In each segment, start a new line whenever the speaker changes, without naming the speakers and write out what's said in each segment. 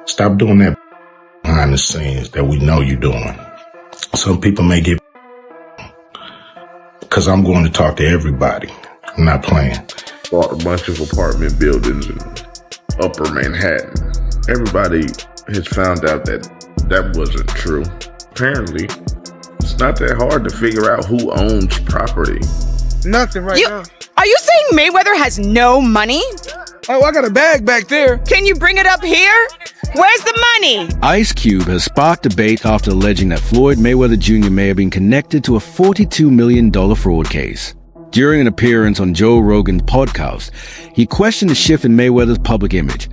Stop doing that behind the scenes that we know you're doing. Some people may get, because I'm going to talk to everybody. I'm not playing.
Bought a bunch of apartment buildings in Upper Manhattan. Everybody has found out that that wasn't true. Apparently, it's not that hard to figure out who owns property.
Nothing now.
Are you saying Mayweather has no money?
Oh, I got a bag back there.
Can you bring it up here? Where's the money?
Ice Cube has sparked debate after alleging that Floyd Mayweather Jr. may have been connected to a $42 million fraud case. During an appearance on Joe Rogan's podcast, he questioned the shift in Mayweather's public image,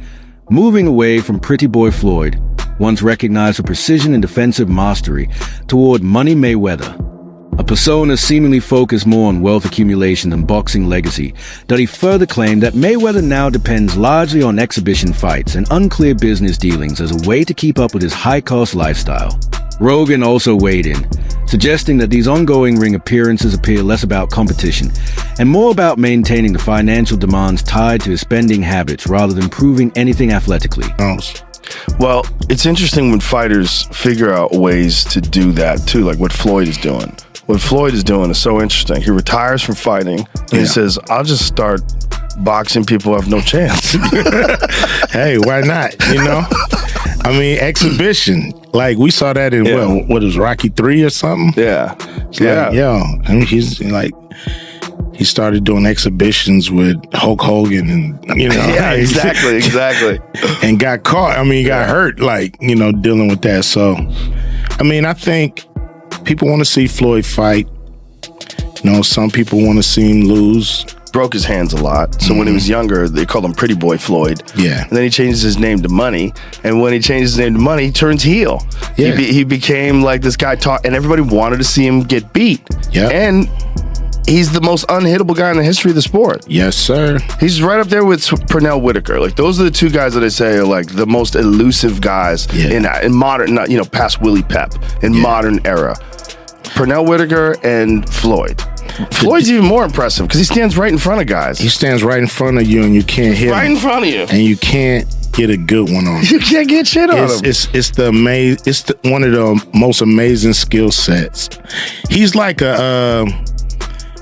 moving away from Pretty Boy Floyd, once recognized for precision and defensive mastery, toward Money Mayweather, a persona seemingly focused more on wealth accumulation than boxing legacy. Duddy further claimed that Mayweather now depends largely on exhibition fights and unclear business dealings as a way to keep up with his high-cost lifestyle. Rogan also weighed in, suggesting that these ongoing ring appearances appear less about competition and more about maintaining the financial demands tied to his spending habits rather than proving anything athletically.
Well, it's interesting when fighters figure out ways to do that too, like what Floyd is doing. What Floyd is doing is so interesting. He retires from fighting and he says, I'll just start boxing people who have no chance.
Hey, why not? You know? I mean, exhibition. Like, we saw that in, what was Rocky 3 or something?
Yeah.
I mean, he's like, he started doing exhibitions with Hulk Hogan and, you know.
Yeah, exactly.
And got caught. I mean, he got hurt, like, you know, dealing with that. So, I mean, I think people want to see Floyd fight. You know, some people want to see him lose.
Broke his hands a lot. So when he was younger, they called him Pretty Boy Floyd.
Yeah.
And then he changes his name to Money. And when he changes his name to Money, he turns heel.
Yeah.
He became like this guy and everybody wanted to see him get beat.
Yeah.
And he's the most unhittable guy in the history of the sport.
Yes, sir.
He's right up there with Pernell Whitaker. Like, those are the two guys that I say are like the most elusive guys in modern, not, you know, past Willie Pep, in modern era. Pernell Whitaker and Floyd. Floyd's even more impressive because he stands right in front of guys.
He stands right in front of you and you can't hit him.
Right in front of you.
And you can't get a good one on him.
You can't get shit on him.
It's one of the most amazing skill sets. He's like a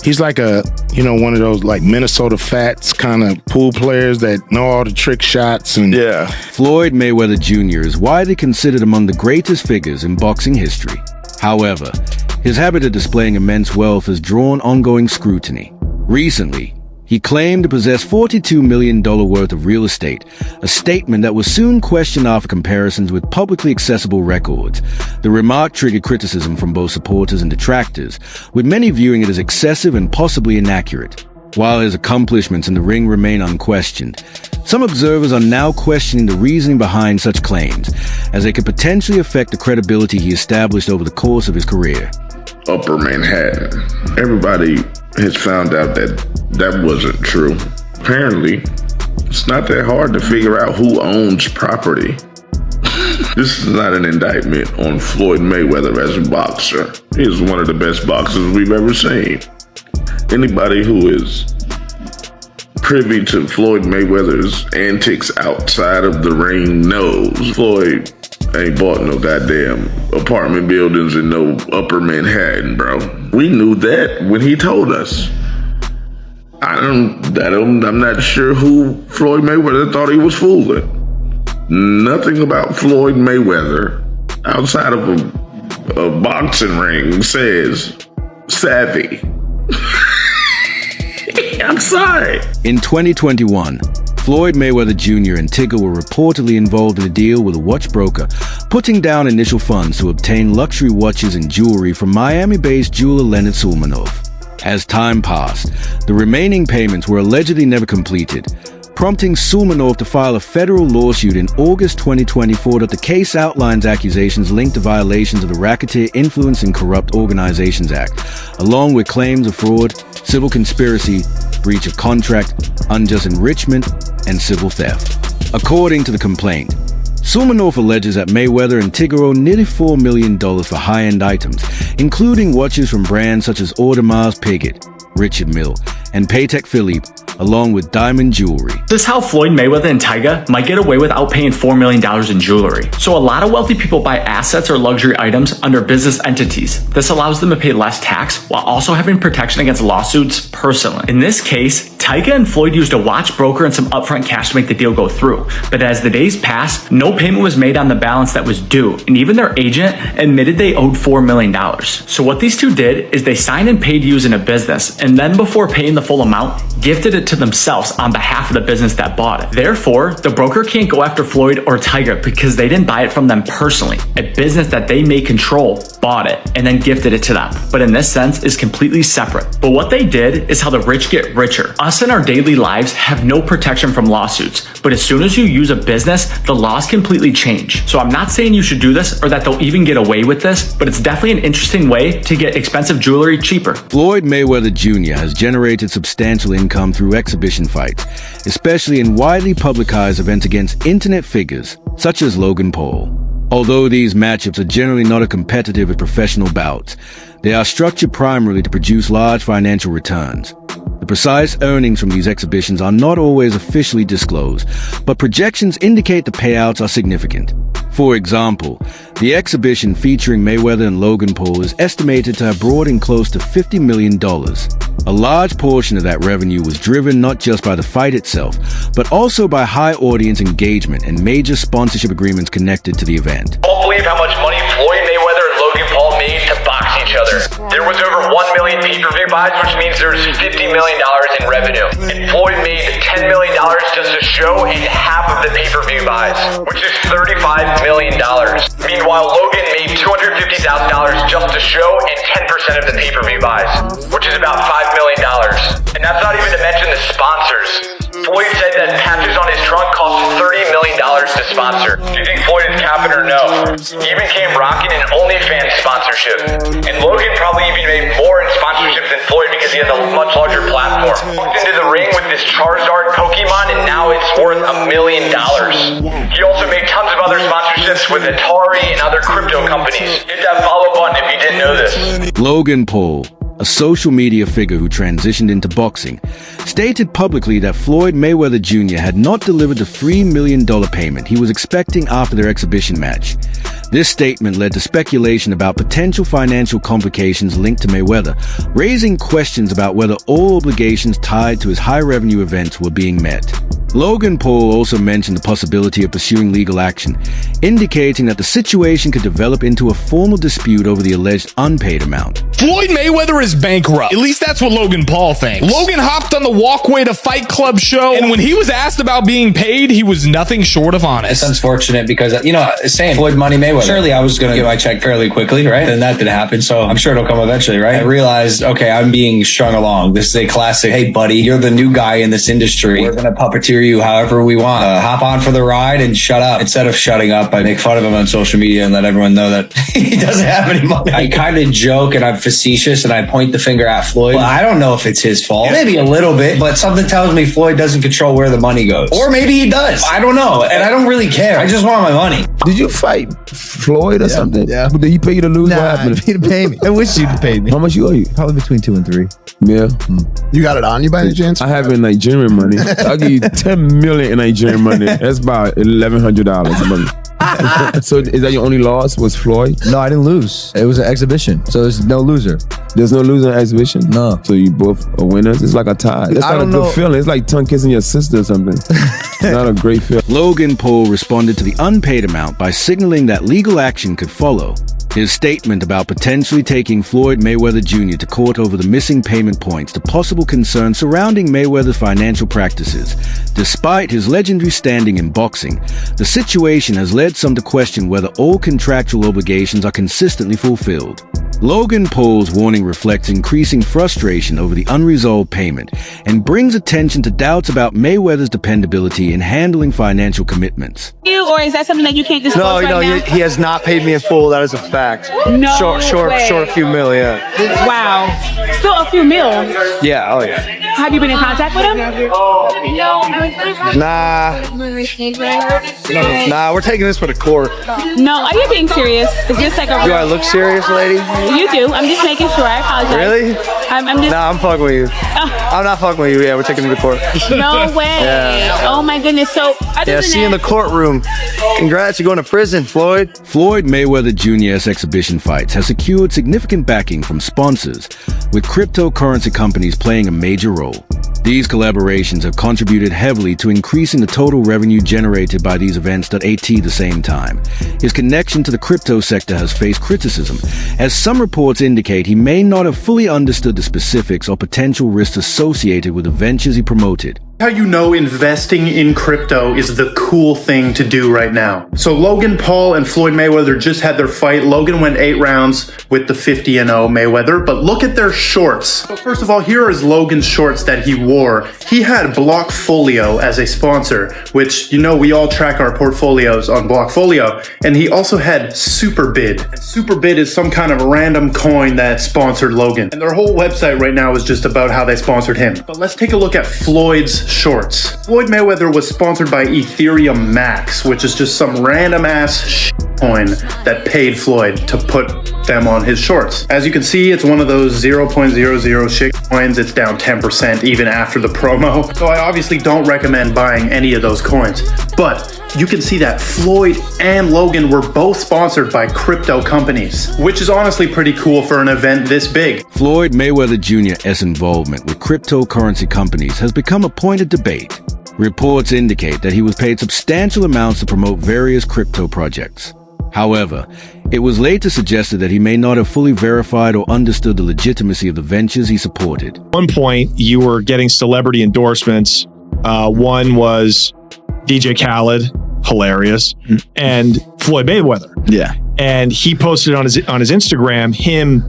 you know, one of those like Minnesota Fats kind of pool players that know all the trick shots. And
Floyd Mayweather Jr. is widely considered among the greatest figures in boxing history. However, his habit of displaying immense wealth has drawn ongoing scrutiny. Recently, he claimed to possess $42 million worth of real estate, a statement that was soon questioned after comparisons with publicly accessible records. The remark triggered criticism from both supporters and detractors, with many viewing it as excessive and possibly inaccurate. While his accomplishments in the ring remain unquestioned, some observers are now questioning the reasoning behind such claims, as they could potentially affect the credibility he established over the course of his career.
Upper Manhattan. Everybody has found out that that wasn't true. Apparently, it's not that hard to figure out who owns property. This is not an indictment on Floyd Mayweather as a boxer. He is one of the best boxers we've ever seen. Anybody who is privy to Floyd Mayweather's antics outside of the ring knows Floyd ain't bought no goddamn apartment buildings in no Upper Manhattan, bro. We knew that when he told us. I'm not sure who Floyd Mayweather thought he was fooling. Nothing about Floyd Mayweather outside of a boxing ring says savvy. I'm sorry.
In 2021, Floyd Mayweather Jr. and Tigger were reportedly involved in a deal with a watch broker, putting down initial funds to obtain luxury watches and jewelry from Miami-based jeweler Leonard Sulmanov. As time passed, the remaining payments were allegedly never completed, prompting Sulmanov to file a federal lawsuit in August 2024 that the case outlines accusations linked to violations of the Racketeer Influence and Corrupt Organizations Act, along with claims of fraud, civil conspiracy, breach of contract, unjust enrichment, and civil theft. According to the complaint, Sulmanov alleges that Mayweather and Tigger owe nearly $4 million for high-end items, including watches from brands such as Audemars Piguet, Richard Mille, and Patek Philippe, along with diamond jewelry.
This is how Floyd Mayweather and Tyga might get away without paying $4 million in jewelry. So a lot of wealthy people buy assets or luxury items under business entities. This allows them to pay less tax while also having protection against lawsuits personally. In this case, Tyga and Floyd used a watch broker and some upfront cash to make the deal go through. But as the days passed, no payment was made on the balance that was due, and even their agent admitted they owed $4 million. So what these two did is they signed and paid using a business, and then before paying the full amount, gifted it to themselves on behalf of the business that bought it. Therefore, the broker can't go after Floyd or Tyga because they didn't buy it from them personally. A business that they may control bought it and then gifted it to them, but in this sense is completely separate. But what they did is how the rich get richer. Us in our daily lives have no protection from lawsuits, but as soon as you use a business, the laws completely change. So I'm not saying you should do this or that they'll even get away with this, but it's definitely an interesting way to get expensive jewelry cheaper.
Floyd Mayweather Jr. has generated substantial income through exhibition fights, especially in widely publicized events against internet figures such as Logan Paul. Although these matchups are generally not as competitive as professional bouts, they are structured primarily to produce large financial returns. The precise earnings from these exhibitions are not always officially disclosed, but projections indicate the payouts are significant. For example, the exhibition featuring Mayweather and Logan Paul is estimated to have brought in close to $50 million. A large portion of that revenue was driven not just by the fight itself, but also by high audience engagement and major sponsorship agreements connected to the event.
Won't believe how much money Floyd Mayweather and Logan Paul made to box each other. There was over 1 million pay-per-view buys, which means there's $50 million in revenue. And Floyd made $10 million just to show and half of the pay-per-view buys, which is $35 million. Meanwhile, Logan made $250,000 just to show and 10% of the pay-per-view buys, which is about $5 million. And that's not even to mention the sponsors. Floyd said that patches on his trunk cost $30 million to sponsor. Do you think Floyd is capping or no? He even came rocking an OnlyFans sponsorship. And Logan probably even made more in sponsorships than Floyd because he has a much larger platform. Walked into the ring with this Charizard Pokemon and now it's worth $1 million. He also made tons of other sponsorships with Atari and other crypto companies. Hit that follow button if you didn't know this.
Logan Paul, a social media figure who transitioned into boxing, stated publicly that Floyd Mayweather Jr. had not delivered the $3 million payment he was expecting after their exhibition match. This statement led to speculation about potential financial complications linked to Mayweather, raising questions about whether all obligations tied to his high-revenue events were being met. Logan Paul also mentioned the possibility of pursuing legal action, indicating that the situation could develop into a formal dispute over the alleged unpaid amount.
Floyd Mayweather is bankrupt. At least that's what Logan Paul thinks. Logan hopped on the walkway to Fight Club show, and when he was asked about being paid, he was nothing short of honest.
It's unfortunate because, same Floyd Money Mayweather. Surely I was going to get my check fairly quickly, right? And that didn't happen, so I'm sure it'll come eventually, right? I realized, okay, I'm being strung along. This is a classic, hey, buddy, you're the new guy in this industry. We're going to puppeteer you however we want. Hop on for the ride and shut up. Instead of shutting up, I make fun of him on social media and let everyone know that he doesn't have any money. I kind of joke and I'm facetious and I point the finger at Floyd. Well, I don't know if it's his fault. Maybe a little bit, but something tells me Floyd doesn't control where the money goes. Or maybe he does. I don't know. And I don't really care. I just want my money.
Did you fight Floyd or something? Yeah. Did he pay you to lose? What happened?
He didn't pay me. I wish you'd pay me.
How much you owe you?
Probably between 2 and 3.
Yeah.
You got it on you by any chance?
I have in Nigerian money. I'll give you 10 million in Nigerian money. That's about $1,100 a month. So is that your only loss was Floyd?
No, I didn't lose. It was an exhibition. So there's no loser.
There's no loser in the exhibition?
No.
So you both are winners? It's like a tie. That's not a good feeling. It's like tongue kissing your sister or something. It's not a great feeling.
Logan Paul responded to the unpaid amount by signaling that legal action could follow. His statement about potentially taking Floyd Mayweather Jr. to court over the missing payment points to possible concerns surrounding Mayweather's financial practices. Despite his legendary standing in boxing, the situation has led some to question whether all contractual obligations are consistently fulfilled. Logan Paul's warning reflects increasing frustration over the unresolved payment and brings attention to doubts about Mayweather's dependability in handling financial commitments.
Or is that something that you can't disclose right now?
He has not paid me in full. That is a fact.
No
short a few mil, yeah.
Wow. Still a few mil.
Yeah, oh yeah.
Have you been in contact with him?
Nah, we're taking this for the court.
No, are you being serious? Is this like a...
Do I look serious, lady?
You do. I'm just making sure. I apologize.
Really?
I'm just...
Nah, I'm fucking with you. I'm not fucking with you. Yeah, we're taking him to court.
No way.
Yeah.
Oh my goodness. So,
Yeah, see you in the courtroom. Congrats, you're going to prison, Floyd.
Floyd Mayweather Jr.'s exhibition fights has secured significant backing from sponsors, with cryptocurrency companies playing a major role. These collaborations have contributed heavily to increasing the total revenue generated by these events at the same time. His connection to the crypto sector has faced criticism, as some reports indicate he may not have fully understood the specifics or potential risks associated with the ventures he promoted.
How you know investing in crypto is the cool thing to do right now. So Logan Paul and Floyd Mayweather just had their fight. Logan went 8 rounds with the 50-0 Mayweather, but look at their shorts. So first of all, here is Logan's shorts that he wore. He had Blockfolio as a sponsor, which, you know, we all track our portfolios on Blockfolio, and he also had Superbid. And Superbid is some kind of random coin that sponsored Logan. And their whole website right now is just about how they sponsored him. But let's take a look at Floyd's shorts. Floyd Mayweather was sponsored by Ethereum Max, which is just some random ass coin that paid Floyd to put them on his shorts. As you can see, it's one of those 0.00 shit coins. It's down 10% even after the promo. So I obviously don't recommend buying any of those coins. But you can see that Floyd and Logan were both sponsored by crypto companies, which is honestly pretty cool for an event this big.
Floyd Mayweather Jr.'s involvement with cryptocurrency companies has become a point of debate. Reports indicate that he was paid substantial amounts to promote various crypto projects. However, it was later suggested that he may not have fully verified or understood the legitimacy of the ventures he supported.
At one point, you were getting celebrity endorsements. One was DJ Khaled, hilarious, and Floyd Mayweather.
Yeah.
And he posted on his Instagram him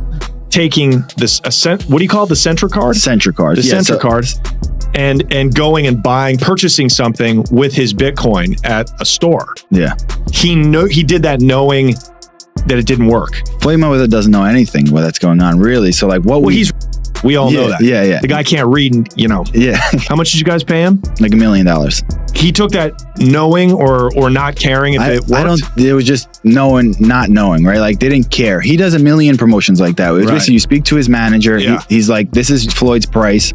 taking this what do you call it? The Centra card?
Centra card.
The Centra card. And going and purchasing something with his Bitcoin at a store.
Yeah.
He did that knowing that it didn't work.
Floyd Mayweather doesn't know anything that's going on, really. So like
we all know that.
Yeah.
The guy can't read,
Yeah.
How much did you guys pay him?
Like $1 million.
He took that knowing or not caring if it worked?
It was just not knowing, right? Like they didn't care. He does a million promotions like that. It's basically you speak to his manager.
Yeah.
He's like, this is Floyd's price.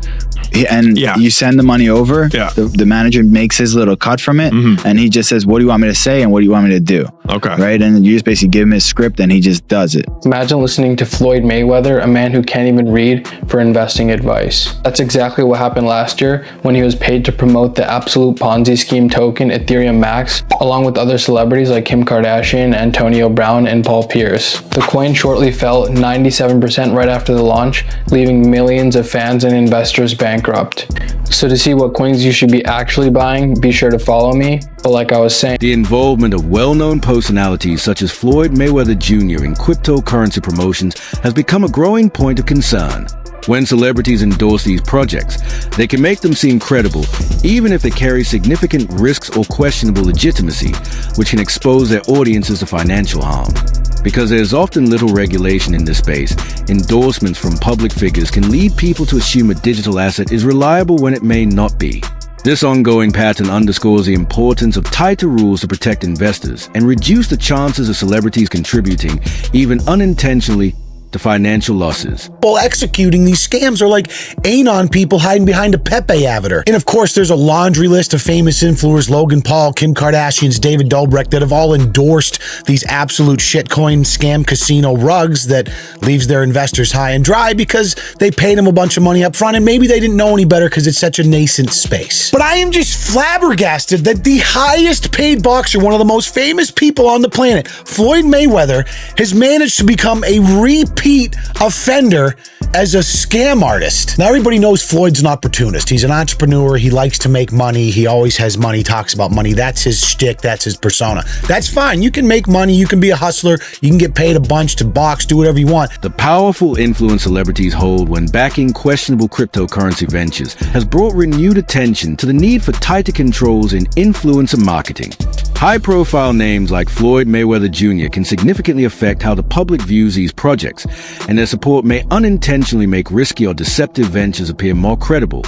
And you send the money over.
Yeah.
The manager makes his little cut from it. And he just says, what do you want me to say? And what do you want me to do?
Okay.
Right. And you just basically give him his script and he just does it.
Imagine listening to Floyd Mayweather, a man who can't even read, for investing advice. That's exactly what happened last year when he was paid to promote the absolute Ponzi scheme token Ethereum Max, along with other celebrities like Kim Kardashian, Antonio Brown, and Paul Pierce. The coin shortly fell 97% right after the launch, leaving millions of fans and investors bankrupt. So to see what coins you should be actually buying, be sure to follow me. But like I was saying,
the involvement of well-known personalities such as Floyd Mayweather Jr. in cryptocurrency promotions has become a growing point of concern. When celebrities endorse these projects, they can make them seem credible, even if they carry significant risks or questionable legitimacy, which can expose their audiences to financial harm. Because there's often little regulation in this space, endorsements from public figures can lead people to assume a digital asset is reliable when it may not be. This ongoing pattern underscores the importance of tighter rules to protect investors and reduce the chances of celebrities contributing, even unintentionally, to financial losses.
Well, executing these scams are like anon people hiding behind a Pepe avatar. And of course, there's a laundry list of famous influencers, Logan Paul, Kim Kardashian's, David Dobrik, that have all endorsed these absolute shitcoin scam casino rugs that leaves their investors high and dry because they paid them a bunch of money up front and maybe they didn't know any better because it's such a nascent space. But I am just flabbergasted that the highest paid boxer, one of the most famous people on the planet, Floyd Mayweather, has managed to become a repeat offender as a scam artist. Now, everybody knows Floyd's an opportunist. He's an entrepreneur. He likes to make money. He always has money, talks about money. That's his shtick. That's his persona. That's fine. You can make money. You can be a hustler. You can get paid a bunch to box, do whatever you want.
The powerful influence celebrities hold when backing questionable cryptocurrency ventures has brought renewed attention to the need for tighter controls in influencer marketing. High-profile names like Floyd Mayweather Jr. can significantly affect how the public views these projects, and their support may unintentionally make risky or deceptive ventures appear more credible,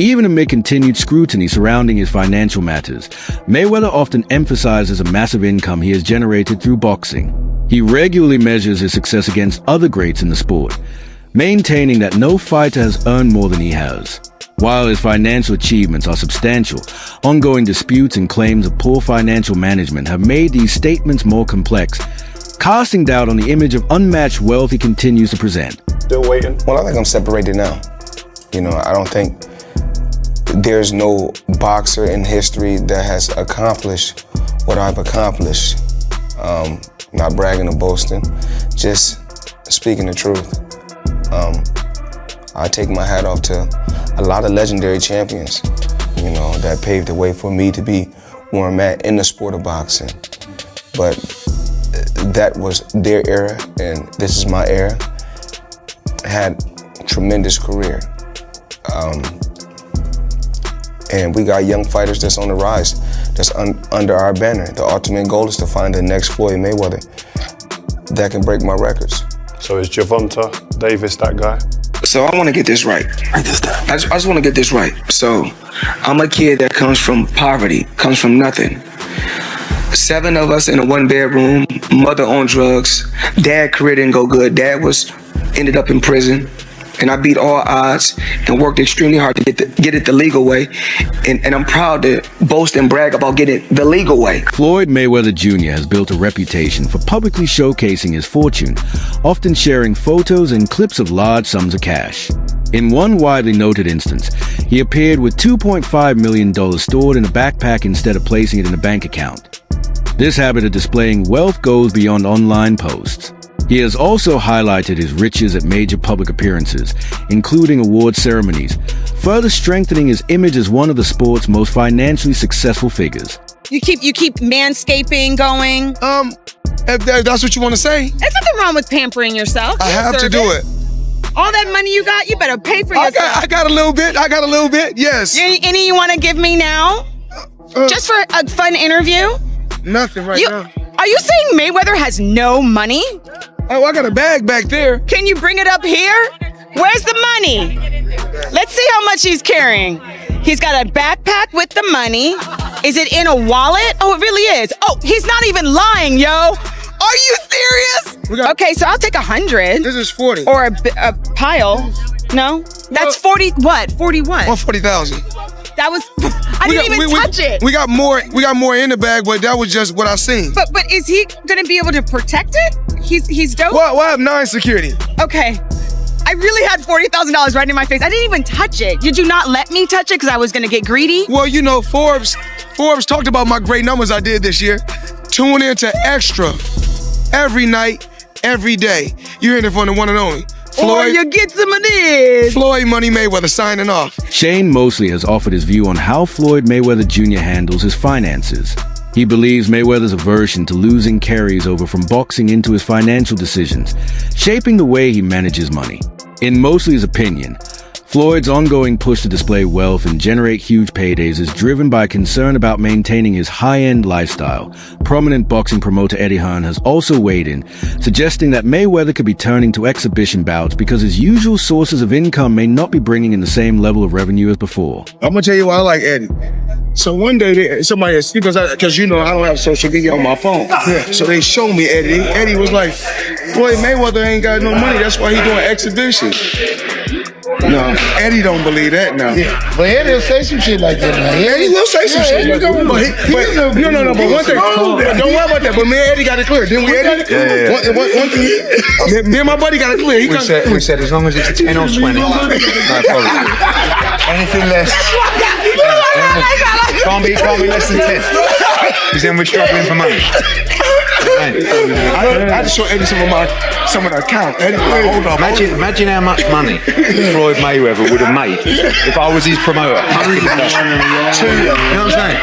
Even amid continued scrutiny surrounding his financial matters, Mayweather often emphasizes a massive income he has generated through boxing. He regularly measures his success against other greats in the sport, maintaining that no fighter has earned more than he has. While his financial achievements are substantial, ongoing disputes and claims of poor financial management have made these statements more complex, casting doubt on the image of unmatched wealth he continues to present.
Still waiting? Well, I think I'm separated now. I don't think there's no boxer in history that has accomplished what I've accomplished. Not bragging or boasting, just speaking the truth. I take my hat off to a lot of legendary champions, that paved the way for me to be where I'm at in the sport of boxing. But that was their era, and this is my era. I had a tremendous career. And we got young fighters that's on the rise, that's under our banner. The ultimate goal is to find the next Floyd Mayweather that can break my records.
So is Gervonta Davis that guy?
So I want to get this right. I just want to get this right. So I'm a kid that comes from poverty, comes from nothing. 7 of us in a 1-bedroom, mother on drugs, dad career didn't go good. Dad ended up in prison. And I beat all odds and worked extremely hard to get it the legal way. And I'm proud to boast and brag about getting it the legal way.
Floyd Mayweather Jr. has built a reputation for publicly showcasing his fortune, often sharing photos and clips of large sums of cash. In one widely noted instance, he appeared with $2.5 million stored in a backpack instead of placing it in a bank account. This habit of displaying wealth goes beyond online posts. He has also highlighted his riches at major public appearances, including award ceremonies, further strengthening his image as one of the sport's most financially successful figures.
You keep manscaping going.
If that's what you want to say.
There's nothing wrong with pampering yourself.
I have to do it.
All that money you got, you better pay for yourself.
I got a little bit. Yes.
Any you want to give me now? Just for a fun interview?
Nothing now.
Are you saying Mayweather has no money?
Oh, I got a bag back there.
Can you bring it up here? Where's the money? Let's see how much he's carrying. He's got a backpack with the money. Is it in a wallet? Oh, it really is. Oh, he's not even lying, yo. Are you serious? Okay, so I'll take 100.
This is 40.
Or a pile. No? That's 40, what? 41.
140,000.
That was, I didn't even touch it.
We got more in the bag, but that was just what I seen.
But is he gonna be able to protect it? He's dope?
Well, I have 9 security.
Okay. I really had $40,000 right in my face. I didn't even touch it. Did you not let me touch it because I was gonna get greedy?
Well, Forbes talked about my great numbers I did this year. Tune in to Extra every night, every day. You're hearing it from the one and only.
Or you get some of this.
Floyd Money Mayweather signing off.
Shane Mosley has offered his view on how Floyd Mayweather Jr. handles his finances. He believes Mayweather's aversion to losing carries over from boxing into his financial decisions, shaping the way he manages money. In Mosley's opinion, Floyd's ongoing push to display wealth and generate huge paydays is driven by concern about maintaining his high-end lifestyle. Prominent boxing promoter Eddie Hearn has also weighed in, suggesting that Mayweather could be turning to exhibition bouts because his usual sources of income may not be bringing in the same level of revenue as before.
I'm gonna tell you why I like Eddie. So one day, somebody asked, because I don't have social media on my phone. So they showed me Eddie. Eddie was like, Floyd Mayweather ain't got no money. That's why he doing exhibitions. No, Eddie don't believe that now.
Yeah. But Eddie will say some shit like that now.
Eddie will say some shit like that. But one thing, don't worry about that. But me and Eddie got it clear. Didn't we, Eddie?
Yeah.
One thing, me and my buddy got it clear.
We said as long as it's 10 or 20. No problem. Anything less. Can't be less than 10. Because then we're struggling for money.
I just showed Eddie some of the account. Eddie, hold on.
Imagine how much money Floyd Mayweather would have made if I was his promoter. You know what I'm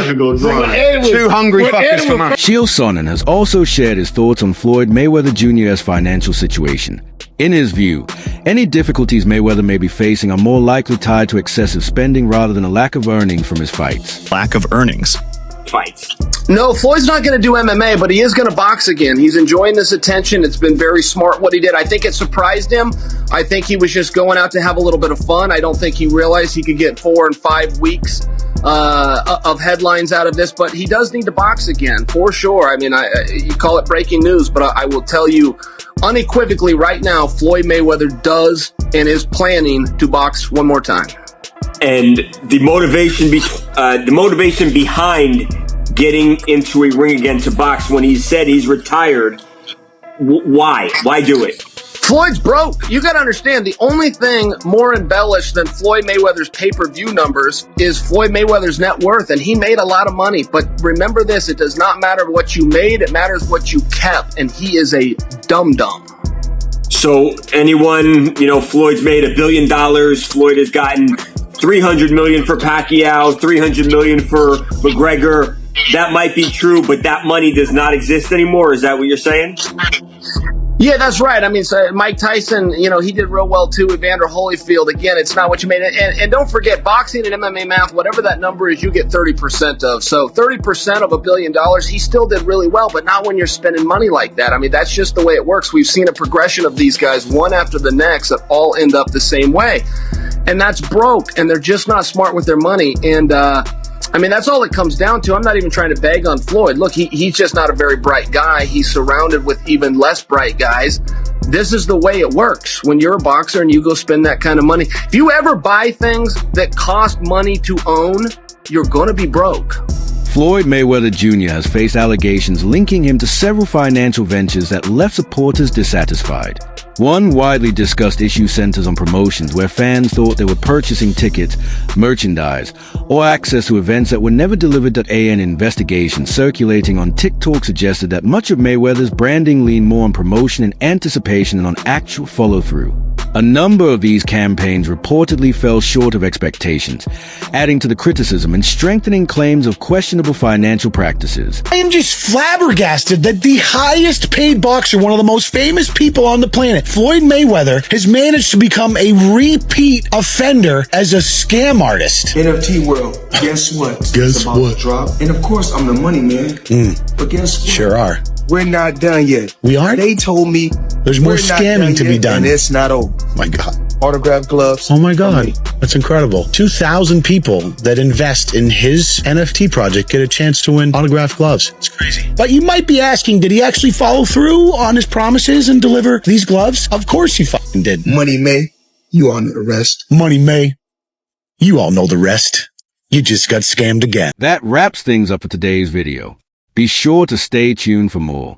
saying? Two hungry fuckers for money.
Shiel Sonnen has also shared his thoughts on Floyd Mayweather Jr.'s financial situation. In his view, any difficulties Mayweather may be facing are more likely tied to excessive spending rather than a lack of earnings from his fights.
Lack of earnings.
fights.
No, Floyd's not going to do MMA, but he is going to box again. He's enjoying this attention. It's been very smart what he did. I think it surprised him. I think he was just going out to have a little bit of fun. I don't think he realized he could get 4 and 5 weeks of headlines out of this, but he does need to box again, for sure. I mean, you call it breaking news, but I will tell you unequivocally right now, Floyd Mayweather does and is planning to box one more time.
And the motivation behind getting into a ring again to box when he said he's retired, why do it?
Floyd's broke. You got to understand, the only thing more embellished than Floyd Mayweather's pay-per-view numbers is Floyd Mayweather's net worth, and he made a lot of money. But remember this, it does not matter what you made, it matters what you kept, and he is a dum-dum.
So anyone, Floyd's made $1 billion. Floyd has gotten $300 million for Pacquiao, $300 million for McGregor. That might be true, but that money does not exist anymore. Is that what you're saying?
Yeah, that's right. I mean, so Mike Tyson, he did real well too. Evander Holyfield, again, it's not what you made. And don't forget, boxing and MMA math, whatever that number is, you get 30% of. So 30% of $1 billion, he still did really well, but not when you're spending money like that. I mean, that's just the way it works. We've seen a progression of these guys, one after the next, that all end up the same way. And that's broke, and they're just not smart with their money. And, I mean, that's all it comes down to. I'm not even trying to bag on Floyd. Look, he's just not a very bright guy. He's surrounded with even less bright guys. This is the way it works when you're a boxer and you go spend that kind of money. If you ever buy things that cost money to own, you're going to be broke.
Floyd Mayweather Jr. has faced allegations linking him to several financial ventures that left supporters dissatisfied. One widely discussed issue centers on promotions where fans thought they were purchasing tickets, merchandise, or access to events that were never delivered. An investigation circulating on TikTok suggested that much of Mayweather's branding leaned more on promotion and anticipation than on actual follow-through. A number of these campaigns reportedly fell short of expectations, adding to the criticism and strengthening claims of questionable financial practices.
I am just flabbergasted that the highest paid boxer, one of the most famous people on the planet, Floyd Mayweather, has managed to become a repeat offender as a scam artist.
NFT world, guess what?
Guess what?
Drop. And of course, I'm the money man. But guess what?
Sure are.
We're not done yet.
We aren't?
They told me
there's more scamming to be done.
And it's not over.
My God.
Autograph gloves.
Oh my God. That's incredible. 2,000 people that invest in his NFT project get a chance to win autographed gloves. It's crazy. But you might be asking, did he actually follow through on his promises and deliver these gloves? Of course he fucking did.
Money May, you all know the rest.
Money May, you all know the rest. You just got scammed again.
That wraps things up for today's video. Be sure to stay tuned for more.